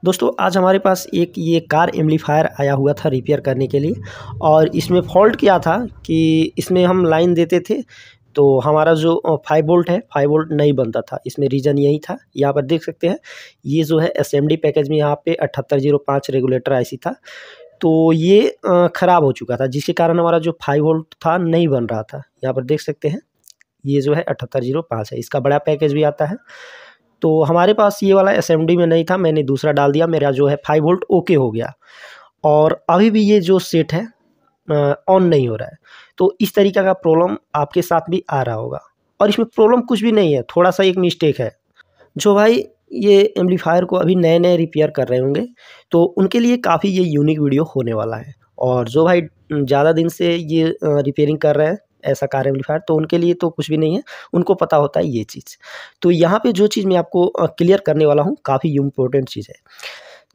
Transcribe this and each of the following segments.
दोस्तों आज हमारे पास एक ये कार एम्पलीफायर आया हुआ था रिपेयर करने के लिए। और इसमें फॉल्ट क्या था कि इसमें हम लाइन देते थे तो हमारा जो 5 वोल्ट है 5 वोल्ट नहीं बनता था। इसमें रीज़न यही था। यहाँ पर देख सकते हैं ये जो है एसएमडी पैकेज में यहाँ पे 7805 रेगुलेटर आईसी था। तो ये ख़राब हो चुका था जिसके कारण हमारा जो 5 वोल्ट था नहीं बन रहा था। यहाँ पर देख सकते हैं ये जो है 7805 है। इसका बड़ा पैकेज भी आता है। तो हमारे पास ये वाला एसएमडी में नहीं था, मैंने दूसरा डाल दिया। मेरा जो है 5 वोल्ट ओके हो गया और अभी भी ये जो सेट है ऑन नहीं हो रहा है। तो इस तरीक़े का प्रॉब्लम आपके साथ भी आ रहा होगा और इसमें प्रॉब्लम कुछ भी नहीं है, थोड़ा सा एक मिस्टेक है। जो भाई ये एम्पलीफायर को अभी नए रिपेयर कर रहे होंगे तो उनके लिए काफ़ी ये यूनिक वीडियो होने वाला है। और जो भाई ज़्यादा दिन से ये रिपेयरिंग कर रहे हैं ऐसा कार एम्पलीफायर तो उनके लिए तो कुछ भी नहीं है, उनको पता होता है ये चीज़। तो यहाँ पे जो चीज़ मैं आपको क्लियर करने वाला हूँ काफ़ी इम्पोर्टेंट चीज़ है।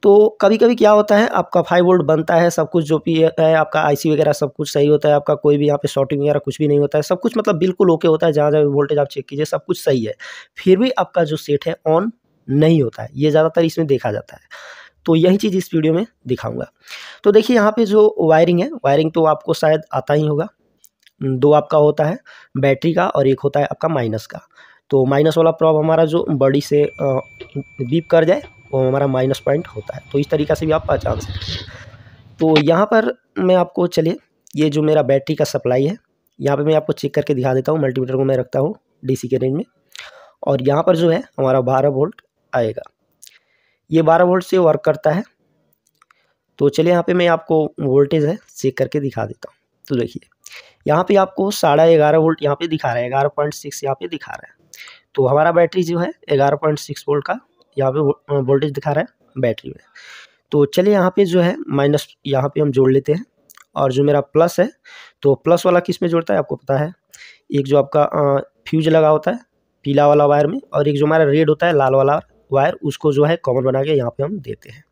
तो कभी-कभी क्या होता है आपका 5 वोल्ट बनता है, सब कुछ जो भी है आपका आईसी वगैरह सब कुछ सही होता है, आपका कोई भी यहाँ पे शॉर्टिंग वगैरह कुछ भी नहीं होता है, सब कुछ मतलब बिल्कुल ओके होता है। जहाँ-जहाँ वोल्टेज आप चेक कीजिए सब कुछ सही है, फिर भी आपका जो सेट है ऑन नहीं होता है। ये ज़्यादातर इसमें देखा जाता है। तो यही चीज़ इस वीडियो में दिखाऊँगा। तो देखिए यहाँ पे जो वायरिंग है, वायरिंग तो आपको शायद आता ही होगा। 2 आपका होता है बैटरी का और एक होता है आपका माइनस का। तो माइनस वाला प्रोब हमारा जो बॉडी से बीप कर जाए वो हमारा माइनस पॉइंट होता है। तो इस तरीक़े से भी आप पहचान सकते हैं। तो यहाँ पर मैं आपको चलिए ये जो मेरा बैटरी का सप्लाई है यहाँ पे मैं आपको चेक करके दिखा देता हूँ। मल्टीमीटर को मैं रखता हूँ डीसी के रेंज में और यहाँ पर जो है हमारा 12 वोल्ट आएगा। ये 12 वोल्ट से वर्क करता है। तो चलिए यहाँ पे मैं आपको वोल्टेज है चेक करके दिखा देता हूँ। तो देखिए यहाँ पे आपको 11.5 वोल्ट यहाँ पे दिखा रहा है, 11.6 यहाँ पे दिखा रहा है। तो हमारा बैटरी जो है 11.6 वोल्ट का यहाँ पे वोल्टेज दिखा रहा है बैटरी में। तो चलिए यहाँ पे जो है माइनस यहाँ पे हम जोड़ लेते हैं और जो मेरा प्लस है तो प्लस वाला किस में जोड़ता है आपको पता है। एक जो आपका फ्यूज लगा होता है पीला वाला वायर में और एक जो हमारा रेड होता है लाल वाला वायर, उसको जो है कॉमन बना के यहाँ पे हम देते हैं।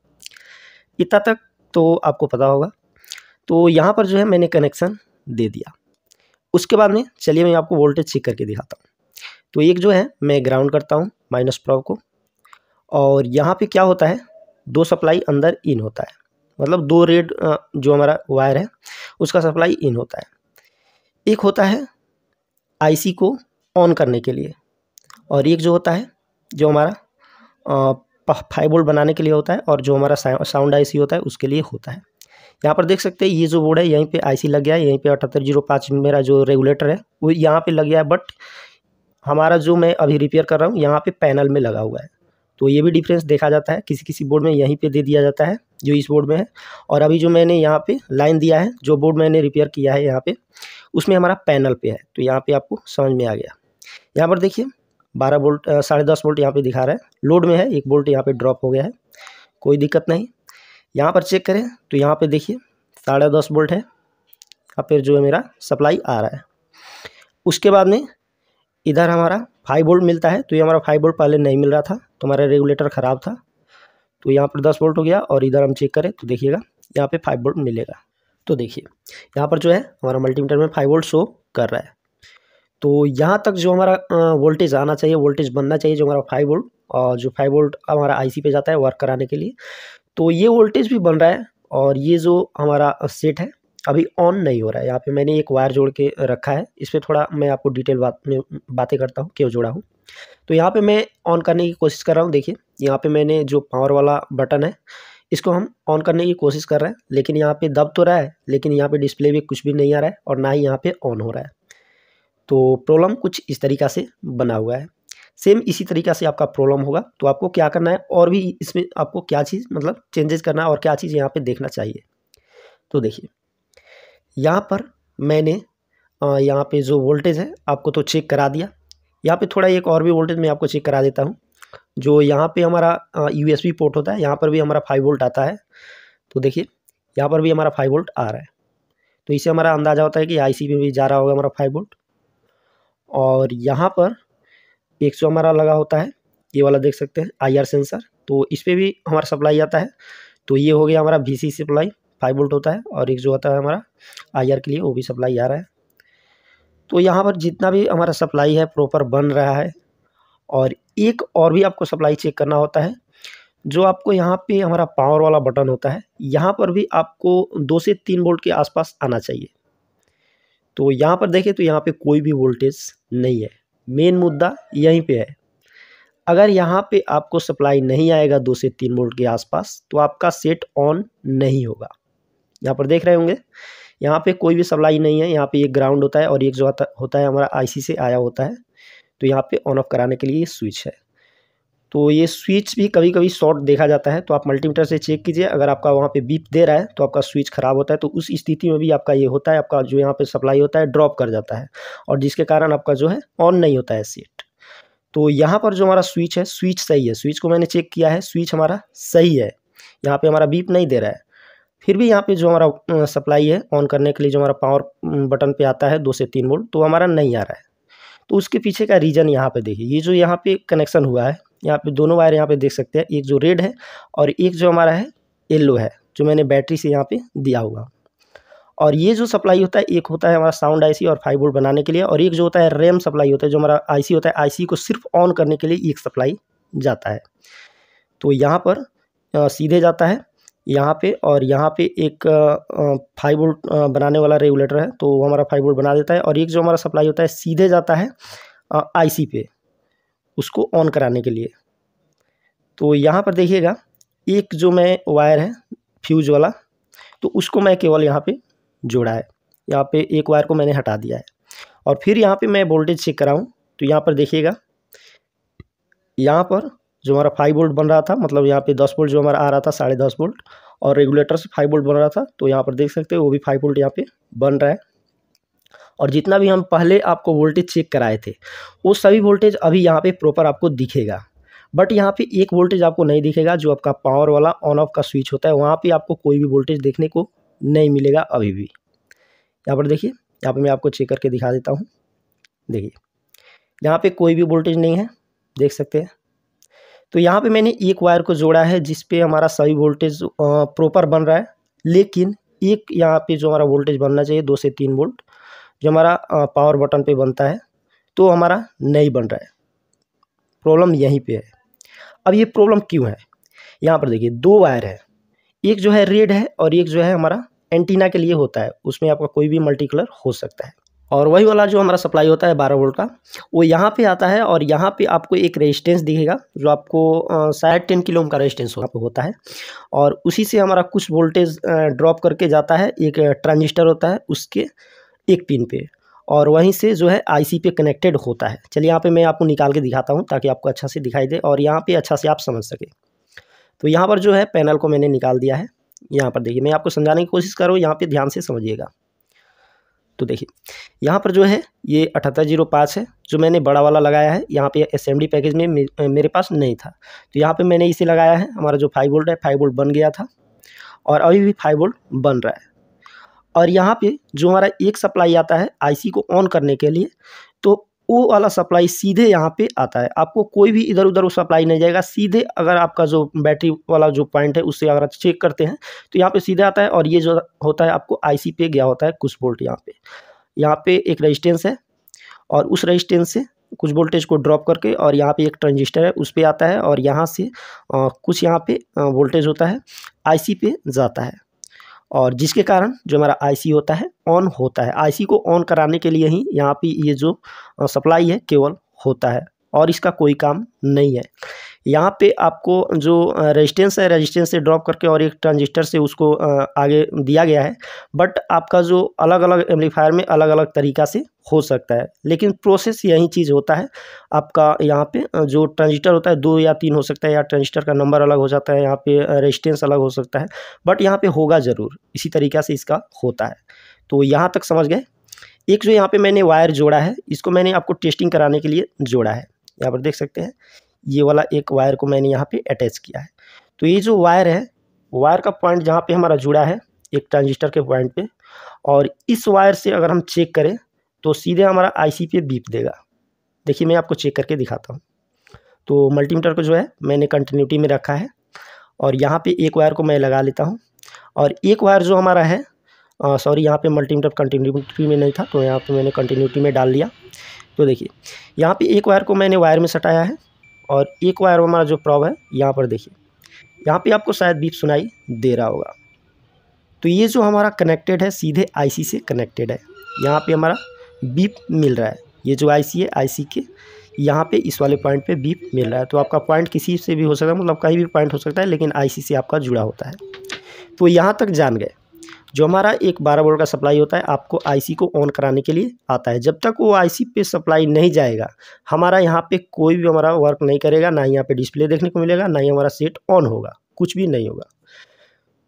इतना तक तो आपको पता होगा। तो यहाँ पर जो है मैंने कनेक्शन दे दिया। उसके बाद में चलिए मैं आपको वोल्टेज चेक करके दिखाता हूँ। तो एक जो है मैं ग्राउंड करता हूँ माइनस प्रोब को और यहाँ पे क्या होता है 2 सप्लाई अंदर इन होता है, मतलब 2 रेड जो हमारा वायर है उसका सप्लाई इन होता है। एक होता है आईसी को ऑन करने के लिए और एक जो होता है जो हमारा 5 वोल्ट बनाने के लिए होता है और जो हमारा साउंड आईसी होता है उसके लिए होता है। यहाँ पर देख सकते हैं ये जो बोर्ड है यहीं पे आईसी लग गया है, यहीं पे 7805 मेरा जो रेगुलेटर है वो यहाँ पे लग गया है। बट हमारा जो मैं अभी रिपेयर कर रहा हूँ यहाँ पे पैनल में लगा हुआ है। तो ये भी डिफरेंस देखा जाता है, किसी बोर्ड में यहीं पे दे दिया जाता है जो इस बोर्ड में है और अभी जो मैंने यहाँ पे लाइन दिया है जो बोर्ड मैंने रिपेयर किया है यहाँ पे उसमें हमारा पैनल पे है। तो यहाँ पे आपको समझ में आ गया। यहाँ पर देखिए 12 वोल्ट 10.5 वोल्ट यहाँ पे दिखा रहा है, लोड में है 1 वोल्ट यहाँ पे ड्रॉप हो गया है, कोई दिक्कत नहीं। यहाँ पर चेक करें तो यहाँ पे देखिए 10.5 वोल्ट है, यहाँ पर जो है मेरा सप्लाई आ रहा है। उसके बाद में इधर हमारा 5 वोल्ट मिलता है। तो ये हमारा 5 वोल्ट पहले नहीं मिल रहा था तो हमारा रेगुलेटर ख़राब था। तो यहाँ पर 10 वोल्ट हो गया और इधर हम चेक करें तो देखिएगा यहाँ पे 5 वोल्ट मिलेगा। तो देखिए यहाँ पर जो है हमारा मल्टीमीटर में 5 वोल्ट शो कर रहा है। तो यहाँ तक जो हमारा वोल्टेज आना चाहिए, वोल्टेज बनना चाहिए जो हमारा 5 वोल्ट और जो 5 वोल्ट हमारा आईसी पे जाता है वर्क कराने के लिए, तो ये वोल्टेज भी बन रहा है। और ये जो हमारा सेट है अभी ऑन नहीं हो रहा है। यहाँ पे मैंने एक वायर जोड़ के रखा है, इस पर थोड़ा मैं आपको डिटेल बातें करता हूँ क्यों जोड़ा हूँ। तो यहाँ पे मैं ऑन करने की कोशिश कर रहा हूँ। देखिए यहाँ पे मैंने जो पावर वाला बटन है इसको हम ऑन करने की कोशिश कर रहे हैं, लेकिन यहाँ पे दब तो रहा है लेकिन यहाँ पे डिस्प्ले में कुछ भी नहीं आ रहा है और ना ही यहाँ पे ऑन हो रहा है। तो प्रॉब्लम कुछ इस तरीक़ा से बना हुआ है। सेम इसी तरीक़ा से आपका प्रॉब्लम होगा। तो आपको क्या करना है और भी इसमें आपको क्या चीज़ मतलब चेंजेस करना है और क्या चीज़ यहाँ पे देखना चाहिए। तो देखिए यहाँ पर मैंने यहाँ पे जो वोल्टेज है आपको तो चेक करा दिया। यहाँ पे थोड़ा एक और भी वोल्टेज मैं आपको चेक करा देता हूँ। जो यहाँ पे हमारा यूएसबी पोर्ट होता है यहाँ पर भी हमारा 5 वोल्ट आता है। तो देखिए यहाँ पर भी हमारा 5 वोल्ट आ रहा है। तो इससे हमारा अंदाज़ा होता है कि आईसी में भी जा रहा होगा हमारा 5 वोल्ट। और यहाँ पर एक जो हमारा लगा होता है ये वाला देख सकते हैं IR सेंसर, तो इस पर भी हमारा सप्लाई आता है। तो ये हो गया हमारा VC सप्लाई 5 वोल्ट होता है और एक जो होता है हमारा IR के लिए वो भी सप्लाई आ रहा है। तो यहाँ पर जितना भी हमारा सप्लाई है प्रॉपर बन रहा है। और एक और भी आपको सप्लाई चेक करना होता है। जो आपको यहाँ पे हमारा पावर वाला बटन होता है, यहाँ पर भी आपको 2 से 3 वोल्ट के आसपास आना चाहिए। तो यहाँ पर देखें तो यहाँ पे कोई भी वोल्टेज नहीं है। मेन मुद्दा यहीं पे है। अगर यहाँ पे आपको सप्लाई नहीं आएगा 2 से 3 वोल्ट के आसपास, तो आपका सेट ऑन नहीं होगा। यहाँ पर देख रहे होंगे, यहाँ पे कोई भी सप्लाई नहीं है। यहाँ पे एक ग्राउंड होता है और एक जो होता है हमारा आईसी से आया होता है। तो यहाँ पे ऑन ऑफ कराने के लिए ये स्विच है। तो ये स्विच भी कभी कभी शॉर्ट देखा जाता है, तो आप मल्टीमीटर से चेक कीजिए। अगर आपका वहाँ पे बीप दे रहा है तो आपका स्विच ख़राब होता है। तो उस स्थिति में भी आपका ये होता है, आपका जो यहाँ पे सप्लाई होता है ड्रॉप कर जाता है, और जिसके कारण आपका जो है ऑन नहीं होता है सेट। तो यहाँ पर जो हमारा स्विच है, स्विच सही है। स्विच को मैंने चेक किया है, स्विच हमारा सही है। यहाँ पे हमारा बीप नहीं दे रहा है। फिर भी यहाँ पे जो हमारा सप्लाई है ऑन करने के लिए, जो हमारा पावर बटन पे आता है 2 से 3 वोल्ट, तो हमारा नहीं आ रहा है। तो उसके पीछे का रीज़न यहाँ पे देखिए, ये जो यहाँ पे कनेक्शन हुआ है, यहाँ पे दोनों वायर यहाँ पे देख सकते हैं, एक जो रेड है और एक जो हमारा है येलो है, जो मैंने बैटरी से यहाँ पे दिया हुआ। और ये जो सप्लाई होता है, एक होता है हमारा साउंड आईसी और 5 वोल्ट बनाने के लिए, और एक जो होता है रैम सप्लाई होता है, जो हमारा आईसी होता है, आईसी को सिर्फ ऑन करने के लिए एक सप्लाई जाता है। तो यहाँ पर सीधे जाता है यहाँ पे, और यहाँ पे एक 5 वोल्ट बनाने वाला रेगुलेटर है, तो वो हमारा 5 वोल्ट बना देता है। और एक जो हमारा सप्लाई होता है सीधे जाता है आईसी पे, उसको ऑन कराने के लिए। तो यहाँ पर देखिएगा, एक जो मैं वायर है फ्यूज वाला, तो उसको मैं केवल यहाँ पे जोड़ा है। यहाँ पे एक वायर को मैंने हटा दिया है, और फिर यहाँ पे मैं वोल्टेज चेक कराऊँ तो यहाँ पर देखिएगा, यहाँ पर जो हमारा 5 वोल्ट बन रहा था, मतलब यहाँ पे 10 वोल्ट जो हमारा आ रहा था, 10.5 वोल्ट, और रेगुलेटर से 5 वोल्ट बन रहा था, तो यहाँ पर देख सकते हो वो भी 5 वोल्ट यहाँ पे बन रहा है। और जितना भी हम पहले आपको वोल्टेज चेक कराए थे, वो सभी वोल्टेज अभी यहाँ पे प्रॉपर आपको दिखेगा। बट यहाँ पे एक वोल्टेज आपको नहीं दिखेगा, जो आपका पावर वाला ऑन ऑफ का स्विच होता है, वहाँ पे आपको कोई भी वोल्टेज देखने को नहीं मिलेगा अभी भी। यहाँ पर देखिए, यहाँ पर मैं आपको चेक करके दिखा देता हूँ। देखिए, यहाँ पे कोई भी वोल्टेज नहीं है, देख सकते हैं। तो यहाँ पे मैंने एक वायर को जोड़ा है, जिस पे हमारा सभी वोल्टेज प्रॉपर बन रहा है, लेकिन एक यहाँ पे जो हमारा वोल्टेज बनना चाहिए 2 से 3 वोल्ट, जो हमारा पावर बटन पे बनता है, तो हमारा नहीं बन रहा है। प्रॉब्लम यहीं पे है। अब ये प्रॉब्लम क्यों है? यहाँ पर देखिए, 2 वायर है, एक जो है रेड है और एक जो है हमारा एंटीना के लिए होता है, उसमें आपका कोई भी मल्टी कलर हो सकता है। और वही वाला जो हमारा सप्लाई होता है 12 वोल्ट का, वो यहाँ पे आता है, और यहाँ पे आपको एक रेजिस्टेंस दिखेगा, जो आपको शायद 10 किलो ओम का रेजिस्टेंस वहाँ पे होता है, और उसी से हमारा कुछ वोल्टेज ड्रॉप करके जाता है। एक ट्रांजिस्टर होता है उसके एक पिन पे, और वहीं से जो है आईसी पे कनेक्टेड होता है। चलिए यहाँ पे मैं आपको निकाल के दिखाता हूँ, ताकि आपको अच्छा से दिखाई दे और यहाँ पे अच्छा से आप समझ सके। तो यहाँ पर जो है पैनल को मैंने निकाल दिया है। यहाँ पर देखिए, मैं आपको समझाने की कोशिश कर रहा हूँ, यहाँ पे ध्यान से समझिएगा। तो देखिए, यहाँ पर जो है ये 7805 है, जो मैंने बड़ा वाला लगाया है। यहाँ पे एसएमडी पैकेज में मेरे पास नहीं था, तो यहाँ पे मैंने इसे लगाया है। हमारा जो 5 वोल्ट है, 5 वोल्ट बन गया था, और अभी भी 5 वोल्ट बन रहा है। और यहाँ पे जो हमारा एक सप्लाई आता है आईसी को ऑन करने के लिए, तो वो वाला सप्लाई सीधे यहाँ पे आता है। आपको कोई भी इधर उधर वो सप्लाई नहीं जाएगा, सीधे अगर आपका जो बैटरी वाला जो पॉइंट है उससे अगर आप चेक करते हैं, तो यहाँ पे सीधे आता है। और ये जो होता है आपको आईसी पे गया होता है कुछ वोल्ट। यहाँ पे एक रेजिस्टेंस है, और उस रेजिस्टेंस से कुछ वोल्टेज को ड्रॉप करके, और यहाँ पे एक ट्रांजिस्टर है उस पे आता है, और यहाँ से कुछ यहाँ पे वोल्टेज होता है आईसी पे जाता है, और जिसके कारण जो हमारा आईसी होता है ऑन होता है। आईसी को ऑन कराने के लिए ही यहाँ पे ये जो सप्लाई है केवल होता है, और इसका कोई काम नहीं है। यहाँ पे आपको जो रेजिस्टेंस है, रेजिस्टेंस से ड्रॉप करके और एक ट्रांजिस्टर से उसको आगे दिया गया है। बट आपका जो अलग अलग एम्पलीफायर में अलग अलग तरीक़ा से हो सकता है, लेकिन प्रोसेस यही चीज़ होता है। आपका यहाँ पे जो ट्रांजिस्टर होता है 2 या 3 हो सकता है, या ट्रांजिस्टर का नंबर अलग हो जाता है, यहाँ पे रेजिस्टेंस अलग हो सकता है, बट यहाँ पे होगा ज़रूर इसी तरीक़ा से इसका होता है। तो यहाँ तक समझ गए। एक जो यहाँ पे मैंने वायर जोड़ा है, इसको मैंने आपको टेस्टिंग कराने के लिए जोड़ा है। यहाँ पर देख सकते हैं, ये वाला एक वायर को मैंने यहाँ पे अटैच किया है। तो ये जो वायर है, वायर का पॉइंट जहाँ पे हमारा जुड़ा है एक ट्रांजिस्टर के पॉइंट पे, और इस वायर से अगर हम चेक करें तो सीधे हमारा आईसी पे बीप देगा। देखिए, मैं आपको चेक करके दिखाता हूँ। तो मल्टीमीटर को जो है मैंने कंटिन्यूटी में रखा है, और यहाँ पे एक वायर को मैं लगा लेता हूँ, और एक वायर जो हमारा है, सॉरी, यहाँ पे मल्टीमीटर कंटिन्यूटी में नहीं था, तो यहाँ पे मैंने कंटिन्यूटी में डाल लिया। तो देखिए, यहाँ पे एक वायर को मैंने वायर में सटाया है, और एक वायर हमारा जो प्रॉब है यहाँ पर देखिए, यहाँ पे आपको शायद बीप सुनाई दे रहा होगा। तो ये जो हमारा कनेक्टेड है सीधे आईसी से कनेक्टेड है। यहाँ पे हमारा बीप मिल रहा है, ये जो आईसी है आईसी के यहाँ पे इस वाले पॉइंट पे बीप मिल रहा है। तो आपका पॉइंट किसी से भी हो सकता है, मतलब कहीं भी पॉइंट हो सकता है, लेकिन आईसी से आपका जुड़ा होता है। तो यहाँ तक जान गए। जो हमारा एक 12 वोल्ट का सप्लाई होता है आपको आईसी को ऑन कराने के लिए आता है। जब तक वो आईसी पे सप्लाई नहीं जाएगा हमारा यहाँ पे कोई भी हमारा वर्क नहीं करेगा, ना ही यहाँ पे डिस्प्ले देखने को मिलेगा, ना ही हमारा सेट ऑन होगा, कुछ भी नहीं होगा।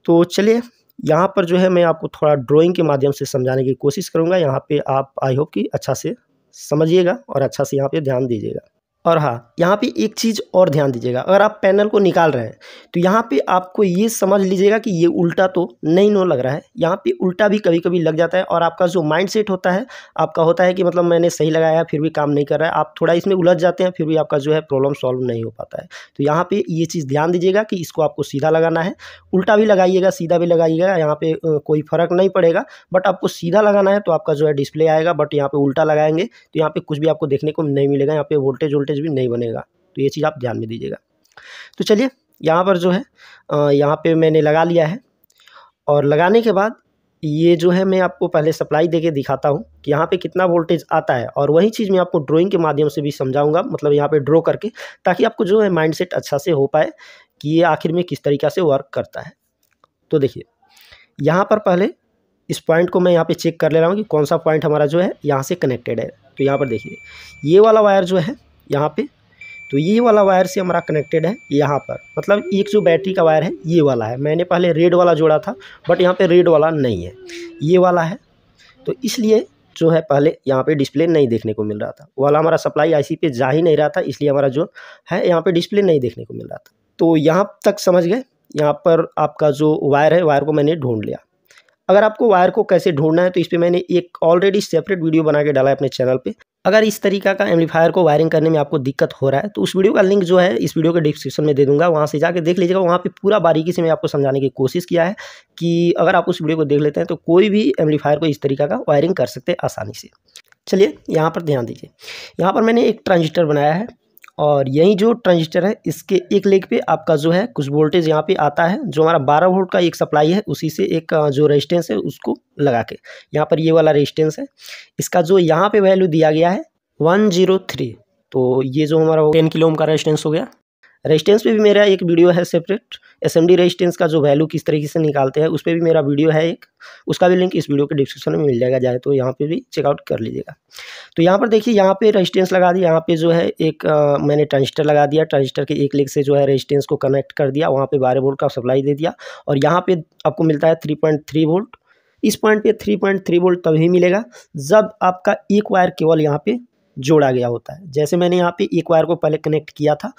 तो चलिए यहाँ पर जो है मैं आपको थोड़ा ड्राइंग के माध्यम से समझाने की कोशिश करूँगा। यहाँ पे आप आई होप कि अच्छा से समझिएगा और अच्छा से यहाँ पे ध्यान दीजिएगा। और हाँ, यहाँ पे एक चीज़ और ध्यान दीजिएगा, अगर आप पैनल को निकाल रहे हैं तो यहाँ पे आपको ये समझ लीजिएगा कि ये उल्टा तो नहीं नो लग रहा है। यहाँ पे उल्टा भी कभी कभी लग जाता है और आपका जो माइंड सेट होता है आपका होता है कि मतलब मैंने सही लगाया है फिर भी काम नहीं कर रहा है, आप थोड़ा इसमें उलझ जाते हैं, फिर भी आपका जो है प्रॉब्लम सॉल्व नहीं हो पाता है। तो यहाँ पे ये चीज़ ध्यान दीजिएगा कि इसको आपको सीधा लगाना है, उल्टा भी लगाइएगा सीधा भी लगाइएगा, यहाँ पे कोई फ़र्क नहीं पड़ेगा, बट आपको सीधा लगाना है तो आपका जो है डिस्प्ले आएगा, बट यहाँ पे उल्टा लगाएंगे तो यहाँ पे कुछ भी आपको देखने को नहीं मिलेगा, यहाँ पे वोल्टेज भी नहीं बनेगा। तो ये चीज़ आप ध्यान में दीजिएगा। तो चलिए यहाँ पर जो है यहाँ पे मैंने लगा लिया है और लगाने के बाद ये जो है मैं आपको पहले सप्लाई देके दिखाता हूँ कि यहाँ पे कितना वोल्टेज आता है, और वही चीज़ मैं आपको ड्राइंग के माध्यम से भी समझाऊंगा, मतलब यहाँ पे ड्रॉ करके, ताकि आपको जो है माइंडसेट अच्छा से हो पाए कि ये आखिर में किस तरीक़ा से वर्क करता है। तो देखिए यहाँ पर पहले इस पॉइंट को मैं यहाँ पे चेक कर ले रहा हूँ कि कौन सा पॉइंट हमारा जो है यहाँ से कनेक्टेड है। तो यहाँ पर देखिए ये वाला वायर जो है यहाँ पे, तो ये वाला वायर से हमारा कनेक्टेड है यहाँ पर, मतलब एक जो बैटरी का वायर है ये वाला है। मैंने पहले रेड वाला जोड़ा था बट यहाँ पे रेड वाला नहीं है, ये वाला है। तो इसलिए जो है पहले यहाँ पे डिस्प्ले नहीं देखने को मिल रहा था, वाला हमारा सप्लाई आईसी पे जा ही नहीं रहा था, इसलिए हमारा जो है यहाँ पे डिस्प्ले नहीं देखने को मिल रहा था। तो यहाँ तक समझ गए। यहाँ पर आपका जो वायर है, वायर को मैंने ढूंढ लिया। अगर आपको वायर को कैसे ढूंढना है तो इस पर मैंने एक ऑलरेडी सेपरेट वीडियो बना के डाला है अपने चैनल पे। अगर इस तरीका का एम्पलीफायर को वायरिंग करने में आपको दिक्कत हो रहा है तो उस वीडियो का लिंक जो है इस वीडियो के डिस्क्रिप्शन में दे दूंगा, वहाँ से जाके देख लीजिएगा। वहाँ पे पूरा बारीकी से मैं आपको समझाने की कोशिश किया है कि अगर आप उस वीडियो को देख लेते हैं तो कोई भी एम्पलीफायर को इस तरीका का वायरिंग कर सकते हैं आसानी से। चलिए यहाँ पर ध्यान दीजिए, यहाँ पर मैंने एक ट्रांजिस्टर बनाया है और यही जो ट्रांजिस्टर है इसके एक लेग पे आपका जो है कुछ वोल्टेज यहाँ पे आता है, जो हमारा 12 वोल्ट का एक सप्लाई है उसी से एक जो रेजिस्टेंस है उसको लगा के, यहाँ पर ये वाला रेजिस्टेंस है, इसका जो यहाँ पे वैल्यू दिया गया है 103। तो ये जो हमारा 10 किलो ओम का रेजिस्टेंस हो गया। रेजिस्टेंस पे भी मेरा एक वीडियो है सेपरेट, एसएमडी रेजिस्टेंस का जो वैल्यू किस तरीके से निकालते हैं उस पर भी मेरा वीडियो है एक, उसका भी लिंक इस वीडियो के डिस्क्रिप्शन में मिल जाएगा, जाए तो यहाँ पे भी चेकआउट कर लीजिएगा। तो यहाँ पर देखिए यहाँ पे रेजिस्टेंस लगा दिया, यहाँ पे जो है एक मैंने ट्रांजिस्टर लगा दिया, ट्रांजिस्टर के एक लेग से जो है रेजिस्टेंस को कनेक्ट कर दिया, वहाँ पे 12 वोल्ट का सप्लाई दे दिया और यहाँ पे आपको मिलता है 3.3 वोल्ट। इस पॉइंट पे 3.3 वोल्ट तभी मिलेगा जब आपका एक वायर केवल यहाँ पे जोड़ा गया होता है। जैसे मैंने यहाँ पे एक वायर को पहले कनेक्ट किया था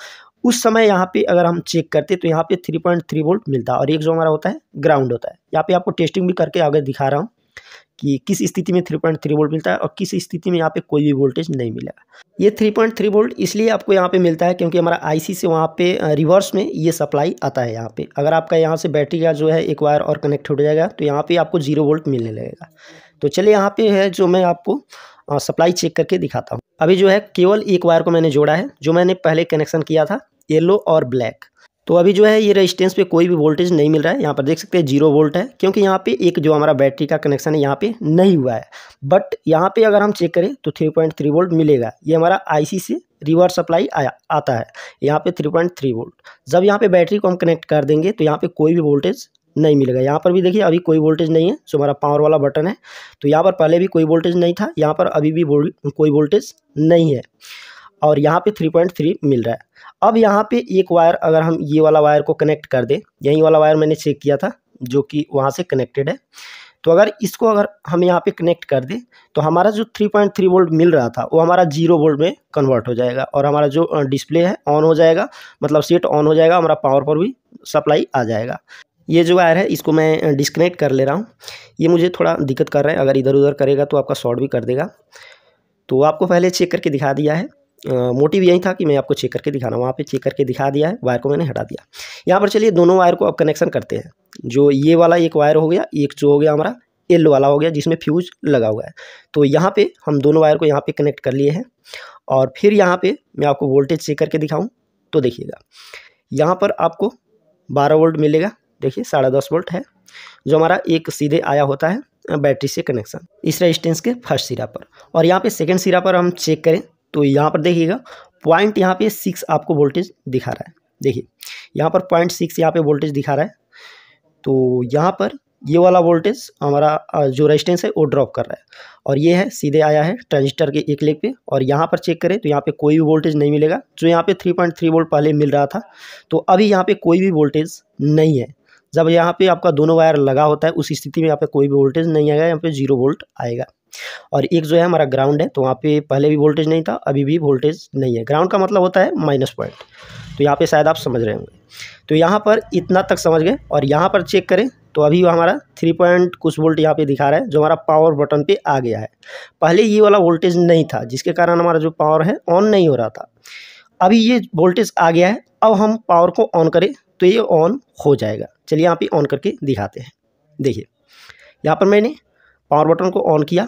उस समय यहाँ पे अगर हम चेक करते तो यहाँ पे 3.3 वोल्ट मिलता है और एक जो हमारा होता है ग्राउंड होता है। यहाँ पे आपको टेस्टिंग भी करके आगे दिखा रहा हूँ कि किस स्थिति में 3.3 वोल्ट मिलता है और किस स्थिति में यहाँ पे कोई भी वोल्टेज नहीं मिलेगा। ये 3.3 वोल्ट इसलिए आपको यहाँ पे मिलता है क्योंकि हमारा आईसी से वहाँ पे रिवर्स में ये सप्लाई आता है यहाँ पे। अगर आपका यहाँ से बैटरी का जो है एक वायर और कनेक्ट हो जाएगा तो यहाँ पे आपको 0 वोल्ट मिलने लगेगा। तो चलिए यहाँ पे है जो मैं आपको सप्लाई चेक करके दिखाता हूँ। अभी जो है केवल एक वायर को मैंने जोड़ा है, जो मैंने पहले कनेक्शन किया था येलो और ब्लैक। तो अभी जो है ये रेजिस्टेंस पे कोई भी वोल्टेज नहीं मिल रहा है, यहाँ पर देख सकते हैं 0 वोल्ट है क्योंकि यहाँ पे एक जो हमारा बैटरी का कनेक्शन है यहाँ पे नहीं हुआ है। बट यहाँ पे अगर हम चेक करें तो 3.3 वोल्ट मिलेगा। ये हमारा आईसी से रिवर्स सप्लाई आता है यहाँ पे 3.3 वोल्ट। जब यहाँ पे बैटरी को हम कनेक्ट कर देंगे तो यहाँ पे कोई भी वोल्टेज नहीं मिलेगा। यहाँ पर भी देखिए अभी कोई वोल्टेज नहीं है, जो हमारा पावर वाला बटन है, तो यहाँ पर पहले भी कोई वोल्टेज नहीं था, यहाँ पर अभी भी कोई वोल्टेज नहीं है और यहाँ पे 3.3 मिल रहा है। अब यहाँ पे एक वायर अगर हम ये वाला वायर को कनेक्ट कर दें, यही वाला वायर मैंने चेक किया था जो कि वहाँ से कनेक्टेड है, तो अगर इसको अगर हम यहाँ पे कनेक्ट कर दें तो हमारा जो 3.3 वोल्ट मिल रहा था वो हमारा 0 वोल्ट में कन्वर्ट हो जाएगा और हमारा जो डिस्प्ले है ऑन हो जाएगा, मतलब सेट ऑन हो जाएगा, हमारा पावर पर भी सप्लाई आ जाएगा। ये जो वायर है इसको मैं डिस्कनेक्ट कर ले रहा हूँ, ये मुझे थोड़ा दिक्कत कर रहा है, अगर इधर उधर करेगा तो आपका शॉर्ट भी कर देगा। तो आपको पहले चेक करके दिखा दिया है, मोटिव यही था कि मैं आपको चेक करके दिखाना, वहाँ पे चेक करके दिखा दिया है, वायर को मैंने हटा दिया। यहाँ पर चलिए दोनों वायर को अब कनेक्शन करते हैं। जो ये वाला एक वायर हो गया, एक जो हो गया हमारा येलो वाला हो गया जिसमें फ्यूज लगा हुआ है। तो यहाँ पे हम दोनों वायर को यहाँ पे कनेक्ट कर लिए हैं और फिर यहाँ पे मैं आपको वोल्टेज चेक करके दिखाऊँ तो देखिएगा यहाँ पर आपको 12 वोल्ट मिलेगा। देखिए 10.5 वोल्ट है जो हमारा एक सीधे आया होता है बैटरी से कनेक्शन इस रेजिस्टेंस के फर्स्ट सिरा पर। और यहाँ पे सेकंड सिरा पर हम चेक करें तो यहाँ पर देखिएगा पॉइंट यहाँ पे 6 आपको वोल्टेज दिखा रहा है। देखिए यहाँ पर 0.6 यहाँ पे वोल्टेज दिखा रहा है। तो यहाँ पर ये वाला वोल्टेज हमारा जो रेजिस्टेंस है वो ड्रॉप कर रहा है और ये है सीधे आया है ट्रांजिस्टर के एक लेग पे। और यहाँ पर चेक करें तो यहाँ पे कोई भी वोल्टेज नहीं मिलेगा। जो यहाँ पे 3.3 वोल्ट पहले मिल रहा था तो अभी यहाँ पे कोई भी वोल्टेज नहीं है। जब यहाँ पे आपका दोनों वायर लगा होता है उस स्थिति में यहाँ पे कोई भी वोल्टेज नहीं आएगा, यहाँ पे 0 वोल्ट आएगा। और एक जो है हमारा ग्राउंड है तो वहाँ पे पहले भी वोल्टेज नहीं था, अभी भी वोल्टेज नहीं है। ग्राउंड का मतलब होता है माइनस पॉइंट। तो यहाँ पे शायद आप समझ रहे होंगे। तो यहाँ पर इतना तक समझ गए। और यहाँ पर चेक करें तो अभी हमारा 3 पॉइंट कुछ वोल्ट यहाँ पे दिखा रहा है जो हमारा पावर बटन पे आ गया है। पहले ये वाला वोल्टेज नहीं था जिसके कारण हमारा जो पावर है ऑन नहीं हो रहा था। अभी ये वोल्टेज आ गया है। अब हम पावर को ऑन करें तो ये ऑन हो जाएगा। चलिए यहाँ पे ऑन करके दिखाते हैं। देखिए यहाँ पर मैंने पावर बटन को ऑन किया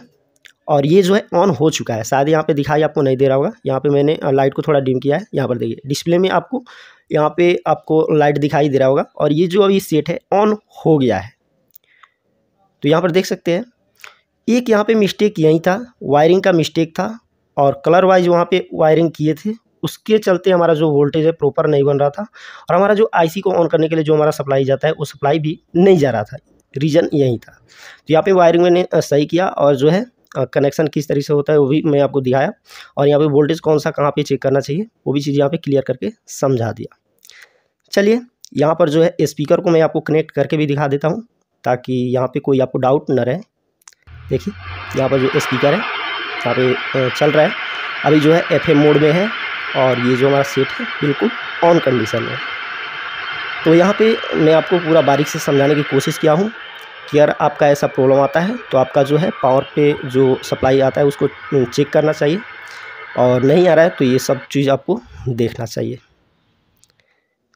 और ये जो है ऑन हो चुका है। शायद यहाँ पे दिखाई आपको नहीं दे रहा होगा। यहाँ पे मैंने लाइट को थोड़ा डिम किया है। यहाँ पर देखिए डिस्प्ले में आपको यहाँ पे आपको लाइट दिखाई दे रहा होगा और ये जो अभी सेट है ऑन हो गया है। तो यहाँ पर देख सकते हैं एक यहाँ पे मिस्टेक यही था, वायरिंग का मिस्टेक था और कलर वाइज वहाँ पे वायरिंग किए थे, उसके चलते हमारा जो वोल्टेज है प्रॉपर नहीं बन रहा था। और हमारा जो आईसी को ऑन करने के लिए जो हमारा सप्लाई जाता है वो सप्लाई भी नहीं जा रहा था। रीज़न यही था। तो यहाँ पे वायरिंग मैंने सही किया और जो है कनेक्शन किस तरीके से होता है वो भी मैं आपको दिखाया। और यहाँ पे वोल्टेज कौन सा कहाँ पे चेक करना चाहिए वो भी चीज़ यहाँ पे क्लियर करके समझा दिया। चलिए यहाँ पर जो है स्पीकर को मैं आपको कनेक्ट करके भी दिखा देता हूँ ताकि यहाँ पे कोई आपको डाउट न रहे। देखिए यहाँ पर जो स्पीकर है यहाँ पे चल रहा है, अभी जो है FM मोड में है और ये जो हमारा सेट है बिल्कुल ऑन कंडीशन में। तो यहाँ पे मैं आपको पूरा बारीक से समझाने की कोशिश किया हूँ कि अगर आपका ऐसा प्रॉब्लम आता है तो आपका जो है पावर पे जो सप्लाई आता है उसको चेक करना चाहिए और नहीं आ रहा है तो ये सब चीज़ आपको देखना चाहिए।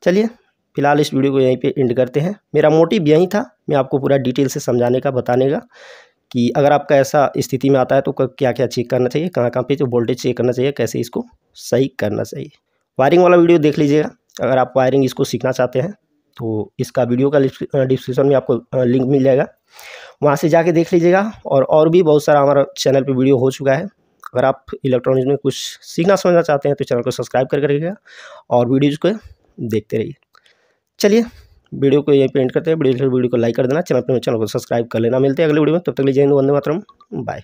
चलिए फ़िलहाल इस वीडियो को यहीं पे एंड करते हैं। मेरा मोटिव यही था, मैं आपको पूरा डिटेल से समझाने का, बताने का कि अगर आपका ऐसा स्थिति में आता है तो क्या क्या चेक करना चाहिए, कहाँ कहाँ पे जो वोल्टेज चेक करना चाहिए, कैसे इसको सही करना चाहिए। वायरिंग वाला वीडियो देख लीजिएगा अगर आप वायरिंग इसको सीखना चाहते हैं तो इसका वीडियो का डिस्क्रिप्शन में आपको लिंक मिल जाएगा, वहाँ से जाके देख लीजिएगा। और भी बहुत सारा हमारा चैनल पे वीडियो हो चुका है। अगर आप इलेक्ट्रॉनिक्स में कुछ सीखना समझना चाहते हैं तो चैनल को सब्सक्राइब करके रखिएगा और वीडियोज़ को देखते रहिए। चलिए वीडियो को यहीं पे एंड करते हैं। वीडियो को लाइक कर देना, चैनल को सब्सक्राइब कर लेना। मिलते हैं अगले वीडियो में, तब तक के लिए जय हिंद, वंदे मातरम, बाय।